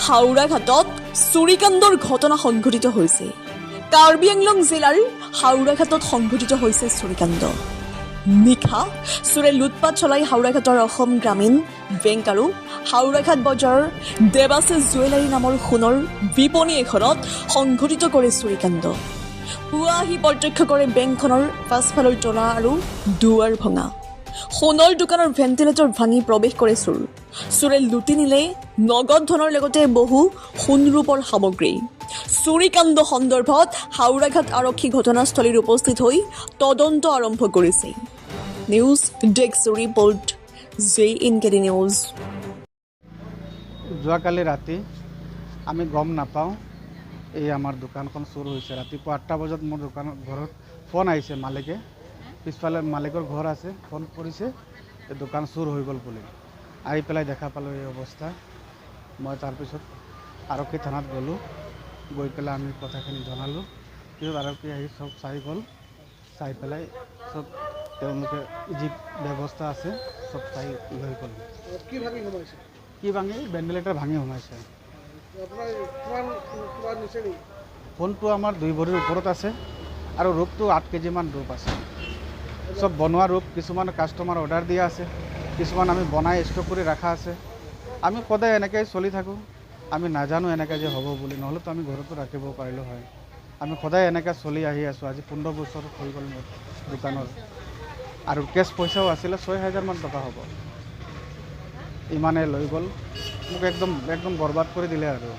হাওড়াঘাটত চুৰিকাণ্ডৰ ঘটনা সংঘটিত হৈছে। কাৰ্বি আংলং জিলাৰ হাওড়াঘাটত সংঘটিত হৈছে চুৰিকাণ্ড। নিশা চোৰে লুটপাট চলাই হাওড়াঘাটৰ অসম গ্ৰামীণ বেংক আৰু হাওড়াঘাট বজাৰৰ দেৱাশিষ জুৱেলাৰী নামৰ সোণৰ বিপণী এখনত সংঘটিত কৰে চুৰিকাণ্ড। পুৱা আহি প্ৰত্যক্ষ কৰে বেংকখনৰ পাছফালৰ তলা আৰু দুৱাৰ ভঙা। সোণৰ দোকানৰ ভেণ্টিলেটৰ ভাঙি প্ৰৱেশ কৰে চোৰ। চোৰে লুটি নিলে নগদ ধনৰ লগতে বহু সোণৰূপৰ সামগ্ৰী। চুৰিকাণ্ড সন্দৰ্ভত হাওড়াঘাট আৰক্ষী ঘটনাস্থলীত উপস্থিত হৈ তদন্ত আৰম্ভ কৰিছে। News desk report JNKD news. যোৱাকালি ৰাতি আমি গম নাপাওঁ এই আমাৰ দোকানখন চুৰ হৈছে। ৰাতিপুৱা 8টা বজাত মোৰ ঘৰত ফোন আহিছে মালিকে, পিছফালে মালিকৰ ঘৰ আছে, ফোন কৰিছে এই দোকান চুৰ হৈ গ'ল বুলি। আহি পেলাই দেখা পালোঁ এই অৱস্থা। মই তাৰপিছত আৰক্ষী থানাত গ'লোঁ, গৈ পেলাই আমি কথাখিনি জনালোঁ। পিছত আৰক্ষী আহি চব চাই গ'ল, চাই পেলাই চব তেওঁলোকে যি ব্যৱস্থা আছে চব চাই লৈ গ'ল। কি ভাঙি সোমাইছে? কি ভাঙি? ভেণ্টিলেটৰ ভাঙি সোমাইছে। আপোনাৰ কিমান নিছে নেকি? ফোনটো আমাৰ 2 ভৰিৰ ওপৰত আছে আৰু ৰূপটো 8 কেজিমান ৰূপ আছে। চব বনোৱা ৰূপ, কিছুমান কাষ্টমাৰ অৰ্ডাৰ দিয়া আছে, কিছুমান আমি বনাই ষ্টক কৰি ৰখা আছে। আমি সদায় এনেকৈ চলি থাকোঁ। আমি নাজানো এনেকৈ যে হ'ব বুলি, নহ'লেতো আমি ঘৰতো ৰাখিব পাৰিলোঁ হয়। আমি সদায় এনেকৈ চলি আহি আছোঁ। আজি 15 বছৰ হৈ গ'ল মোৰ দোকানৰ। আৰু কেছ পইচাও আছিলে 6,000 মান টকা হ'ব। ইমানে লৈ গ'ল, মোক একদম বৰবাদ কৰি দিলে আৰু।